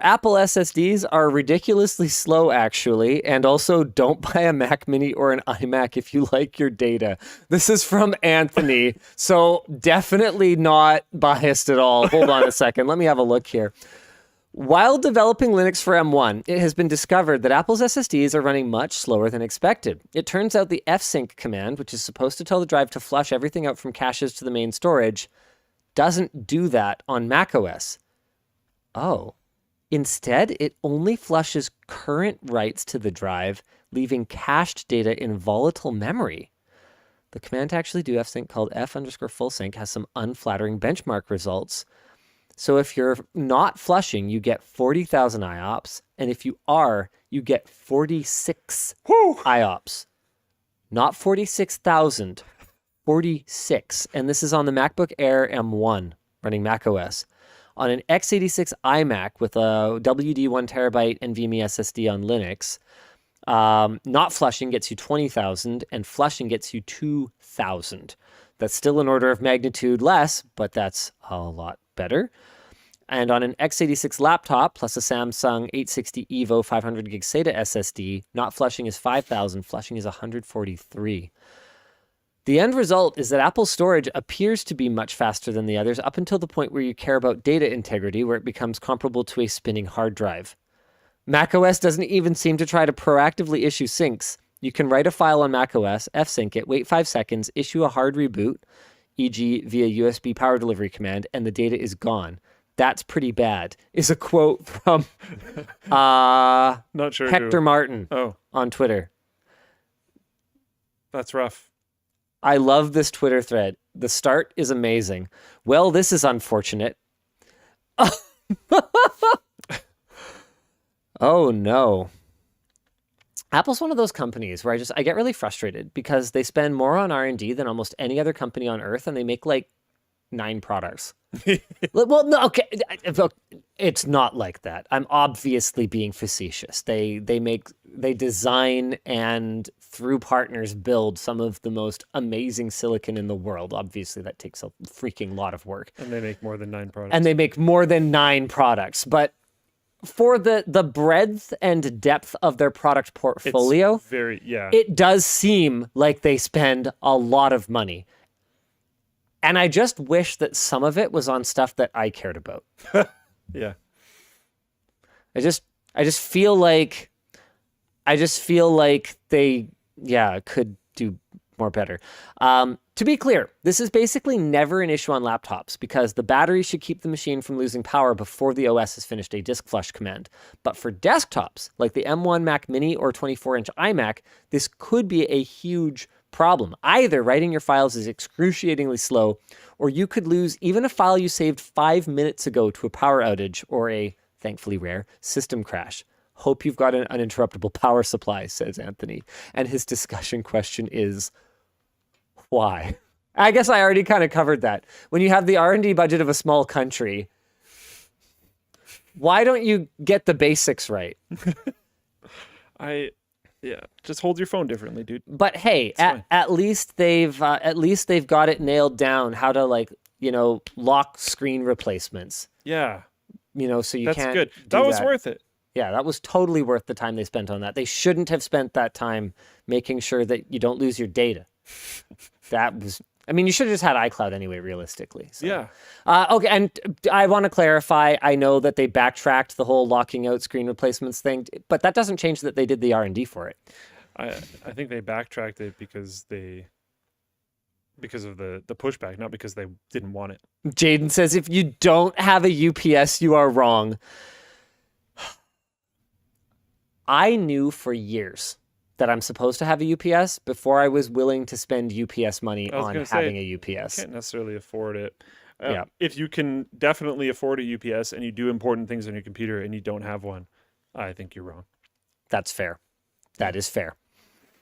Apple SSDs are ridiculously slow, actually, and also don't buy a Mac Mini or an iMac if you like your data. This is from Anthony, so definitely not biased at all. Hold on a second. Let me have a look here. While developing Linux for M1, it has been discovered that Apple's SSDs are running much slower than expected. It turns out the fsync command, which is supposed to tell the drive to flush everything out from caches to the main storage, doesn't do that on macOS. Oh. Instead, it only flushes current writes to the drive, leaving cached data in volatile memory. The command to actually do fsync, called f_fullsync, has some unflattering benchmark results. So if you're not flushing, you get 40,000 IOPS, and if you are, you get 46 IOPS. Not 46,000, 46. And this is on the MacBook Air M1 running macOS. On an x86 iMac with a WD 1 terabyte NVMe SSD on Linux, not flushing gets you 20,000 and flushing gets you 2,000. That's still an order of magnitude less, but that's a lot better. And on an x86 laptop plus a Samsung 860 EVO 500 gig SATA SSD, not flushing is 5,000, flushing is 143. The end result is that Apple's storage appears to be much faster than the others up until the point where you care about data integrity, where it becomes comparable to a spinning hard drive. macOS doesn't even seem to try to proactively issue syncs. You can write a file on macOS, fsync it, wait 5 seconds, issue a hard reboot, e.g. via USB power delivery command, and the data is gone. That's pretty bad, is a quote from Not sure Hector who. Martin Oh, on Twitter. that's rough. I love this Twitter thread. The start is amazing. Well, this is unfortunate. Oh no. Apple's one of those companies where I get really frustrated because they spend more on R&D than almost any other company on earth, and they make like 9 products. Well, no, okay, it's not like that. I'm obviously being facetious. They design and through partners build some of the most amazing silicon in the world. Obviously, that takes a freaking lot of work. And they make more than 9 products. And they make more than 9 products, but for the breadth and depth of their product portfolio, It's very, yeah. it does seem like they spend a lot of money. And I just wish that some of it was on stuff that I cared about. Yeah. I just feel like they could do more better. To be clear, this is basically never an issue on laptops because the battery should keep the machine from losing power before the OS has finished a disk flush command. But for desktops, like the M1 Mac Mini or 24-inch iMac, this could be a huge problem. Either writing your files is excruciatingly slow, or you could lose even a file you saved 5 minutes ago to a power outage or a, thankfully rare, system crash. Hope you've got an uninterruptible power supply, says Anthony. And his discussion question is, why? I guess I already kind of covered that. When you have the R&D budget of a small country, why don't you get the basics right? Yeah, just hold your phone differently, dude. But hey, at least they've got it nailed down how to lock screen replacements. Yeah, So you that's can't. good. do That was worth it. Yeah, that was totally worth the time they spent on that. They shouldn't have spent that time making sure that you don't lose your data. You should have just had iCloud anyway, realistically. So. Yeah. Okay, and I want to clarify, I know that they backtracked the whole locking out screen replacements thing, but that doesn't change that they did the R&D for it. I think they backtracked it because of the pushback, not because they didn't want it. Jaden says, if you don't have a UPS, you are wrong. I knew for years that I'm supposed to have a UPS before I was willing to spend UPS money on having a UPS. Can't necessarily afford it. Yeah. If you can definitely afford a UPS and you do important things on your computer and you don't have one, I think you're wrong. That's fair. That is fair.